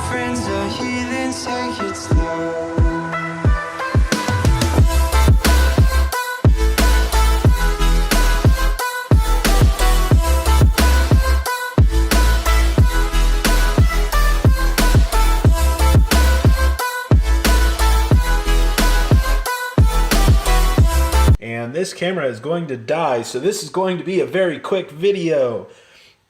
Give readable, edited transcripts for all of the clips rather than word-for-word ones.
friends are heathens, take it slow. And this camera is going to die, so this is going to be a very quick video.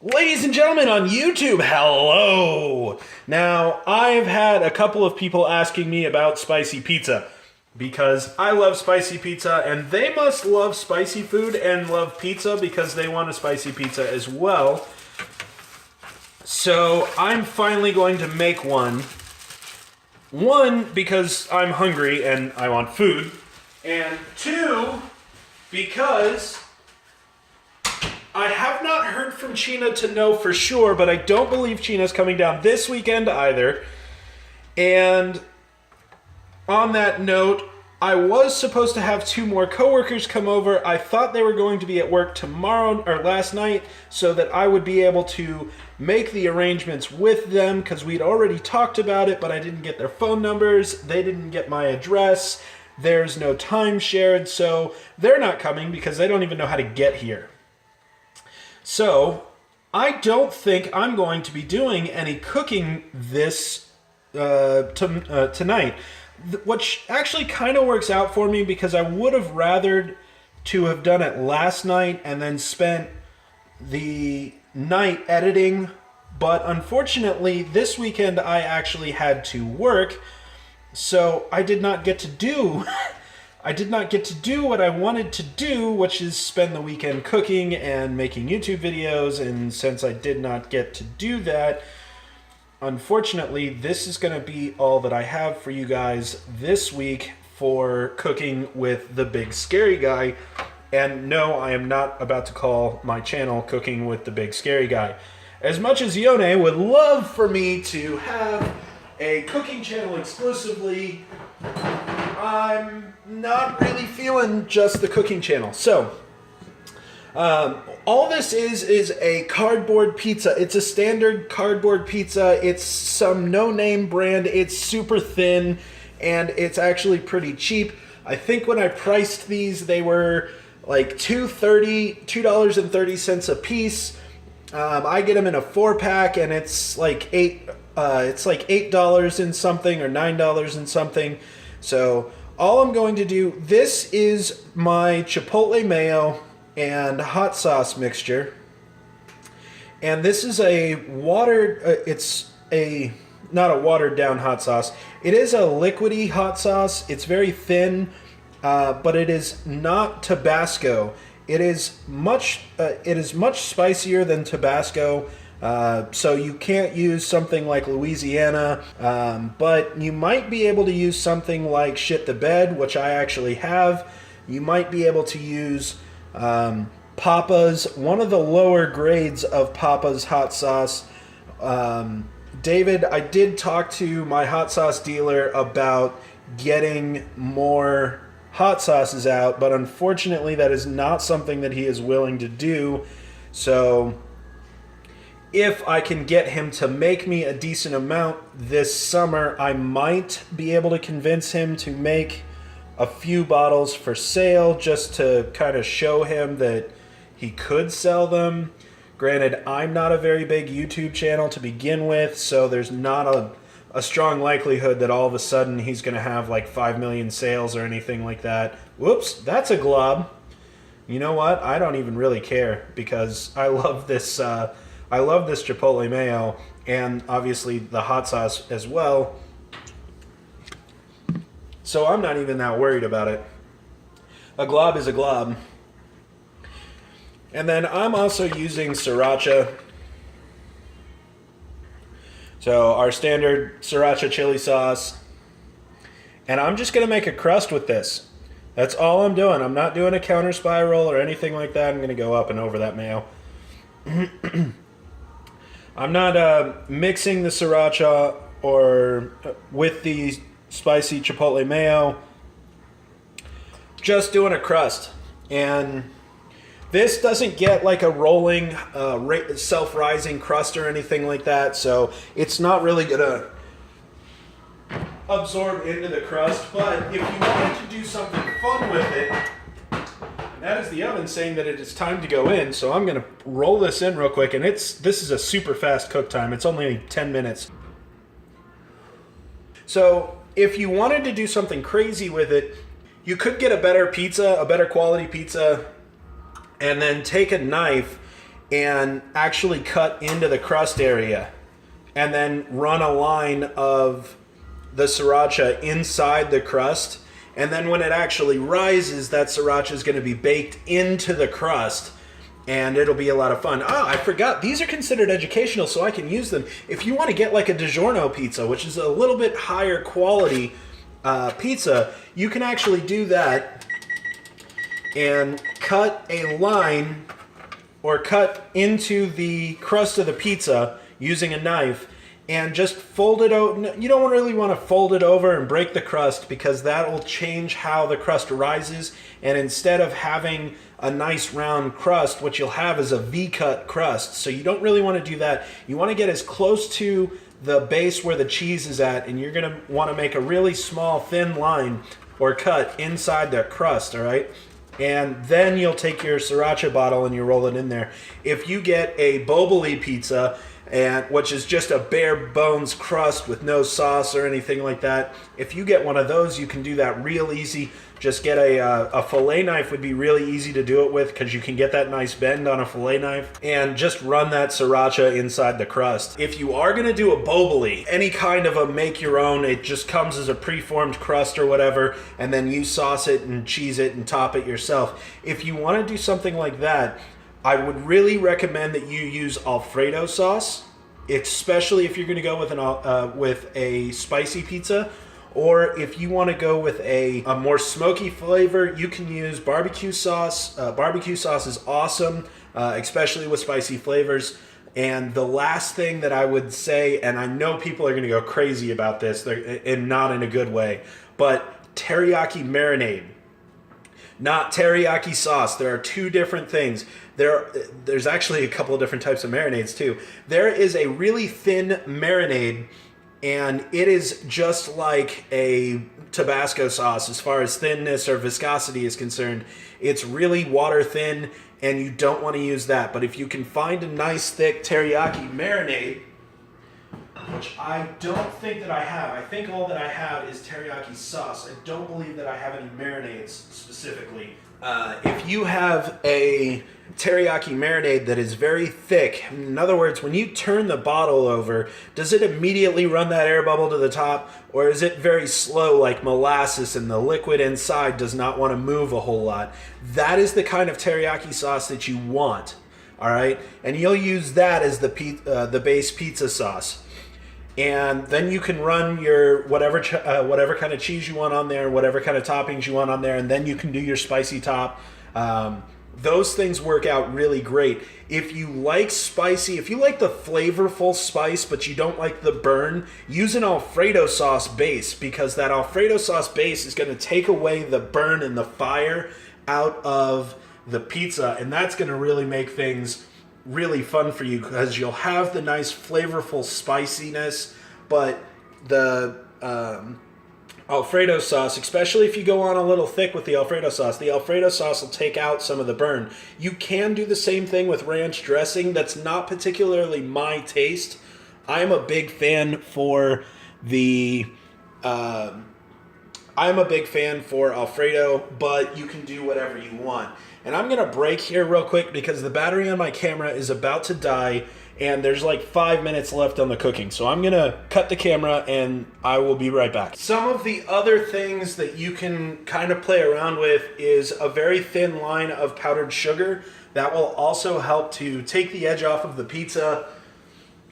Ladies and gentlemen on YouTube, hello! Now, I've had a couple of people asking me about spicy pizza because I love spicy pizza and they must love spicy food and love pizza because they want a spicy pizza as well. So I'm finally going to make one. One, because I'm hungry and I want food. And two, because I have not heard from China to know for sure, but I don't believe China's coming down this weekend either. And on that note, I was supposed to have 2 more coworkers come over. I thought they were going to be at work tomorrow or last night so that I would be able to make the arrangements with them because we'd already talked about it, but I didn't get their phone numbers. They didn't get my address. There's no time shared, so they're not coming because they don't even know how to get here. So, I don't think I'm going to be doing any cooking this tonight, which actually kind of works out for me because I would have rathered to have done it last night and then spent the night editing, but unfortunately this weekend I actually had to work, so I did not get to do what I wanted to do, which is spend the weekend cooking and making YouTube videos. And since I did not get to do that, unfortunately, this is going to be all that I have for you guys this week for cooking with the big scary guy. And no, I am not about to call my channel Cooking with the Big Scary Guy. As much as Yone would love for me to have a cooking channel exclusively, I'm not really feeling just the cooking channel. So, all this is a cardboard pizza. It's a standard cardboard pizza. It's some no-name brand. It's super thin, and it's actually pretty cheap. I think when I priced these, they were like $2.30 a piece. I get them in a 4-pack, and it's like $8 and something or $9 and something. So all I'm going to do, this is my chipotle mayo and hot sauce mixture. And this is a not a watered down hot sauce. It is a liquidy hot sauce. It's very thin, but it is not Tabasco. It is much spicier than Tabasco. So you can't use something like Louisiana, but you might be able to use something like Shit the Bed, which I actually have. You might be able to use Papa's, one of the lower grades of Papa's hot sauce. David, I did talk to my hot sauce dealer about getting more hot sauces out, but unfortunately that is not something that he is willing to do. So if I can get him to make me a decent amount this summer, I might be able to convince him to make a few bottles for sale just to kind of show him that he could sell them. Granted, I'm not a very big YouTube channel to begin with, so there's not a strong likelihood that all of a sudden he's going to have like 5 million sales or anything like that. Whoops, that's a glob. You know what? I don't even really care because I love this Chipotle mayo and obviously the hot sauce as well. So I'm not even that worried about it. A glob is a glob. And then I'm also using sriracha. So our standard sriracha chili sauce. And I'm just going to make a crust with this. That's all I'm doing. I'm not doing a counter spiral or anything like that. I'm going to go up and over that mayo. I'm not mixing the sriracha or with the spicy chipotle mayo. Just doing a crust. And this doesn't get like a rolling, self-rising crust or anything like that, so it's not really gonna absorb into the crust, but if you wanted to do something fun with it, that is the oven saying that it is time to go in, so I'm gonna roll this in real quick, and this is a super fast cook time. It's only 10 minutes. So if you wanted to do something crazy with it, you could get a better pizza, a better quality pizza, and then take a knife and actually cut into the crust area, and then run a line of the sriracha inside the crust. And then when it actually rises, that sriracha is going to be baked into the crust, and it'll be a lot of fun. Oh, I forgot. These are considered educational, so I can use them. If you want to get like a DiGiorno pizza, which is a little bit higher quality pizza, you can actually do that and cut a line or cut into the crust of the pizza using a knife, and just fold it over. You don't really want to fold it over and break the crust, because that will change how the crust rises. And instead of having a nice round crust, what you'll have is a V-cut crust. So you don't really want to do that. You want to get as close to the base where the cheese is at, and you're going to want to make a really small thin line or cut inside the crust, all right? And then you'll take your sriracha bottle and you roll it in there. If you get a boboli pizza, which is just a bare bones crust with no sauce or anything like that, if you get one of those, you can do that real easy. Just get a fillet knife would be really easy to do it with, because you can get that nice bend on a fillet knife, and just run that sriracha inside the crust. If you are going to do a boboli, any kind of a make your own, it just comes as a preformed crust or whatever, and then you sauce it and cheese it and top it yourself. If you want to do something like that, I would really recommend that you use Alfredo sauce, especially if you're going to go with a spicy pizza. Or if you want to go with a more smoky flavor, you can use barbecue sauce. Barbecue sauce is awesome, especially with spicy flavors. And the last thing that I would say, and I know people are going to go crazy about this, and not in a good way, but teriyaki marinade. Not teriyaki sauce. There are two different things. There's actually a couple of different types of marinades too. There is a really thin marinade, and it is just like a Tabasco sauce as far as thinness or viscosity is concerned. It's really water thin, and you don't want to use that. But if you can find a nice thick teriyaki marinade, which I don't think that I have. I think all that I have is teriyaki sauce. I don't believe that I have any marinades specifically. If you have a teriyaki marinade that is very thick, in other words, when you turn the bottle over, does it immediately run that air bubble to the top, or is it very slow like molasses and the liquid inside does not want to move a whole lot? That is the kind of teriyaki sauce that you want, all right? And you'll use that as the base pizza sauce. And then you can run your whatever kind of cheese you want on there, whatever kind of toppings you want on there, and then you can do your spicy top. Those things work out really great. If you like spicy, if you like the flavorful spice, but you don't like the burn, use an Alfredo sauce base, because that Alfredo sauce base is going to take away the burn and the fire out of the pizza, and that's going to really make things really fun for you, because you'll have the nice flavorful spiciness, but the Alfredo sauce, especially if you go on a little thick with the Alfredo sauce will take out some of the burn. You can do the same thing with ranch dressing. That's not particularly my taste. I'm a big fan for Alfredo, but you can do whatever you want. And I'm going to break here real quick because the battery on my camera is about to die, and there's like 5 minutes left on the cooking. So I'm going to cut the camera and I will be right back. Some of the other things that you can kind of play around with is a very thin line of powdered sugar. That will also help to take the edge off of the pizza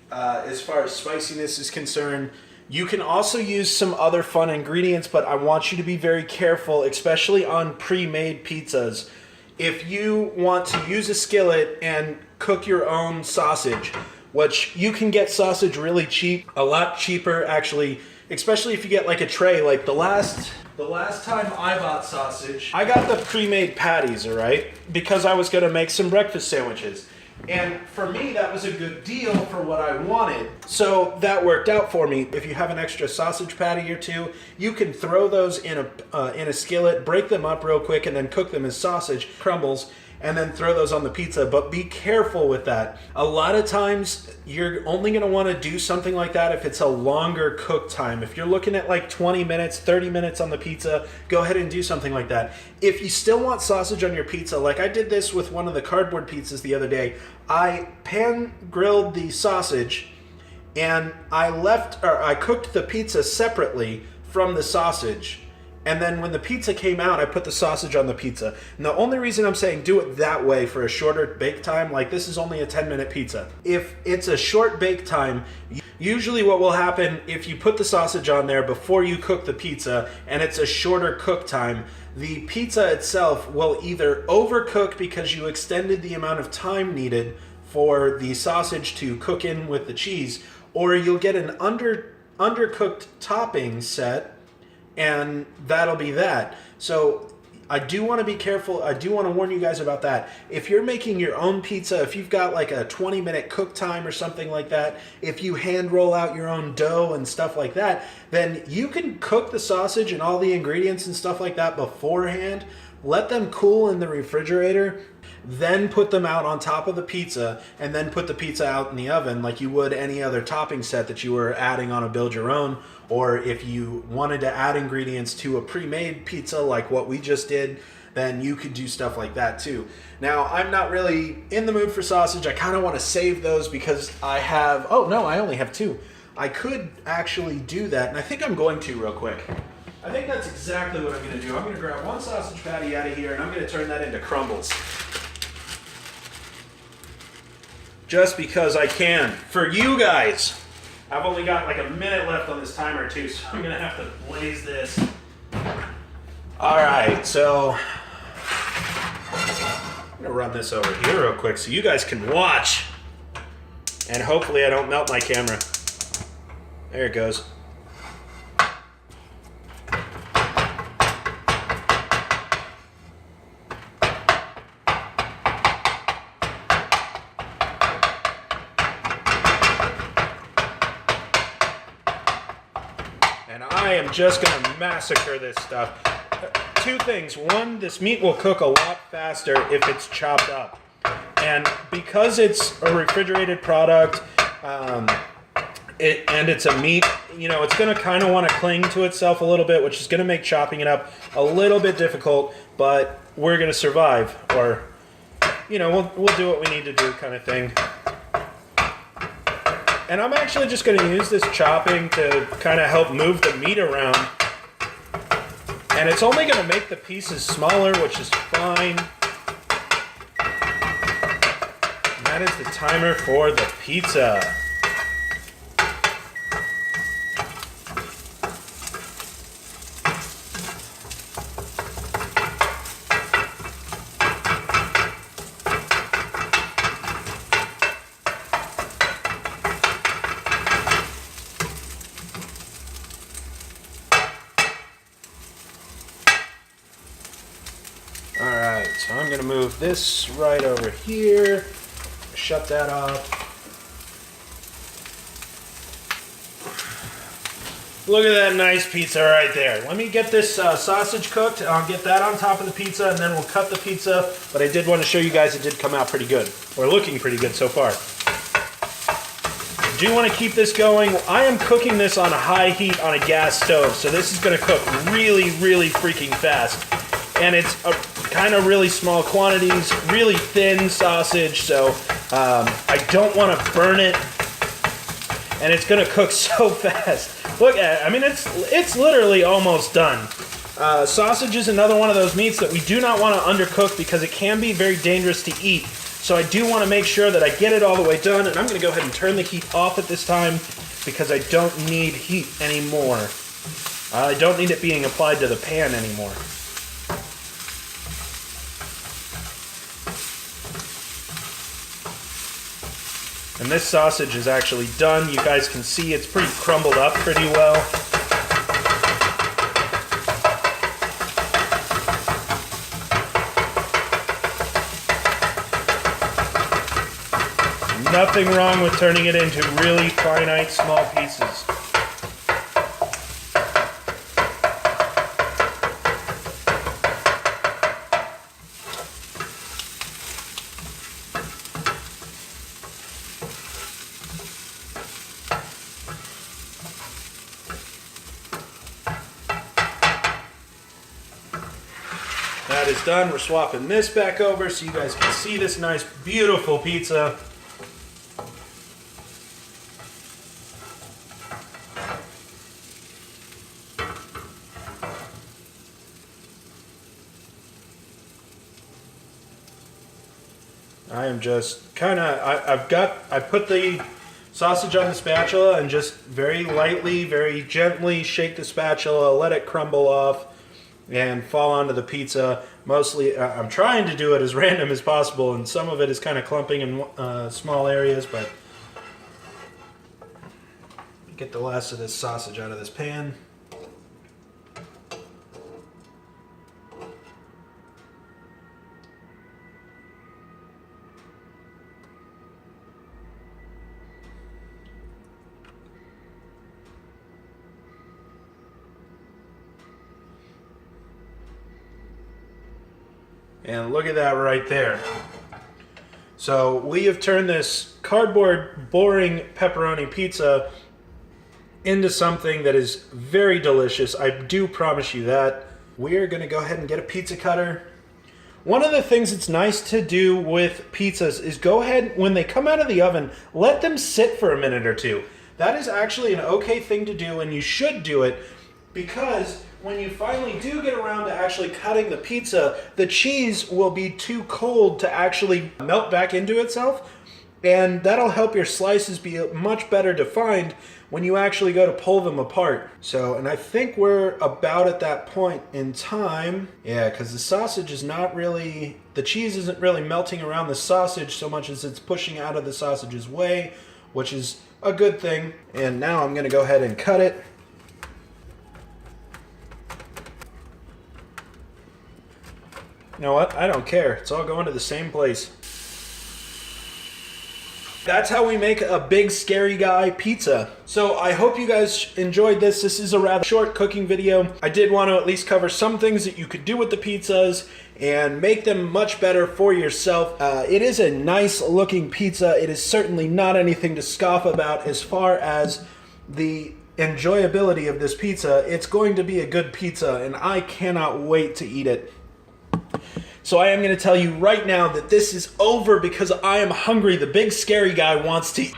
as far as spiciness is concerned. You can also use some other fun ingredients, but I want you to be very careful, especially on pre-made pizzas. If you want to use a skillet and cook your own sausage, which you can get sausage really cheap, a lot cheaper actually, especially if you get like a tray. Like the last time I bought sausage, I got the pre-made patties, all right? Because I was gonna make some breakfast sandwiches. And for me, that was a good deal for what I wanted. So that worked out for me. If you have an extra sausage patty or two, you can throw those in a skillet, break them up real quick, and then cook them as sausage crumbles, and then throw those on the pizza. But be careful with that. A lot of times, you're only gonna wanna do something like that if it's a longer cook time. If you're looking at like 20 minutes, 30 minutes on the pizza, go ahead and do something like that. If you still want sausage on your pizza, like I did this with one of the cardboard pizzas the other day, I pan grilled the sausage and I cooked the pizza separately from the sausage. And then when the pizza came out, I put the sausage on the pizza. And the only reason I'm saying do it that way for a shorter bake time, like this is only a 10-minute pizza. If it's a short bake time, usually what will happen if you put the sausage on there before you cook the pizza and it's a shorter cook time, the pizza itself will either overcook because you extended the amount of time needed for the sausage to cook in with the cheese, or you'll get an undercooked topping set, and that'll be that. So I do want to be careful. I do want to warn you guys about that. If you're making your own pizza, if you've got like a 20-minute cook time or something like that, if you hand roll out your own dough and stuff like that, then you can cook the sausage and all the ingredients and stuff like that beforehand. Let them cool in the refrigerator, then put them out on top of the pizza, and then put the pizza out in the oven like you would any other topping set that you were adding on a build your own. Or if you wanted to add ingredients to a pre-made pizza like what we just did, then you could do stuff like that too. Now, I'm not really in the mood for sausage. I kind of want to save those because I have, oh no, I only have two. I could actually do that, and I think I'm going to real quick. I think that's exactly what I'm going to do. I'm going to grab one sausage patty out of here, and I'm going to turn that into crumbles. Just because I can. For you guys. I've only got like a minute left on this timer too, so I'm gonna have to blaze this. All right, so I'm gonna run this over here real quick so you guys can watch. And hopefully I don't melt my camera. There it goes. And I am just gonna massacre this stuff. Two things. One, this meat will cook a lot faster if it's chopped up. And because it's a refrigerated product, and it's a meat, you know, it's gonna kind of want to cling to itself a little bit, which is gonna make chopping it up a little bit difficult, but we're gonna survive. Or, you know, we'll do what we need to do kind of thing. And I'm actually just going to use this chopping to kind of help move the meat around. And it's only going to make the pieces smaller, which is fine. And that is the timer for the pizza. Alright, so I'm going to move this right over here, shut that off. Look at that nice pizza right there. Let me get this sausage cooked, I'll get that on top of the pizza, and then we'll cut the pizza. But I did want to show you guys it did come out pretty good, or looking pretty good so far. Do want to keep this going. I am cooking this on a high heat on a gas stove, so this is going to cook really, really freaking fast. And it's a kind of really small quantities, really thin sausage, so I don't want to burn it. And it's gonna cook so fast. Look at it. I mean, it's literally almost done. Sausage is another one of those meats that we do not want to undercook because it can be very dangerous to eat. So I do want to make sure that I get it all the way done, and I'm going to go ahead and turn the heat off at this time because I don't need heat anymore. I don't need it being applied to the pan anymore. And this sausage is actually done. You guys can see it's pretty crumbled up pretty well. nothing wrong with turning it into really finite small pieces. That is done. We're swapping this back over so you guys can see this nice, beautiful pizza. I am just kind of, I put the sausage on the spatula and just very lightly, very gently shake the spatula, let it crumble off and fall onto the pizza. Mostly, I'm trying to do it as random as possible, and some of it is kind of clumping in small areas, but get the last of this sausage out of this pan. And look at that right there. So we have turned this cardboard, boring pepperoni pizza into something that is very delicious. I do promise you that. We are gonna go ahead and get a pizza cutter. One of the things that's nice to do with pizzas is go ahead, when they come out of the oven, let them sit for a minute or two. That is actually an okay thing to do, and you should do it, because when you finally do get around to actually cutting the pizza, the cheese will be too cold to actually melt back into itself, and that'll help your slices be much better defined when you actually go to pull them apart. So, and I think we're about at that point in time. Yeah, because the sausage is not really, the cheese isn't really melting around the sausage so much as it's pushing out of the sausage's way, which is a good thing. And now I'm gonna go ahead and cut it. You know what? I don't care. It's all going to the same place. That's how we make a big scary guy pizza. So I hope you guys enjoyed this. This is a rather short cooking video. I did want to at least cover some things that you could do with the pizzas and make them much better for yourself. It is a nice looking pizza. It is certainly not anything to scoff about as far as the enjoyability of this pizza. It's going to be a good pizza, and I cannot wait to eat it. So I am going to tell you right now that this is over because I am hungry. The big scary guy wants to eat.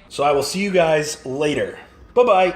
So I will see you guys later. Bye-bye.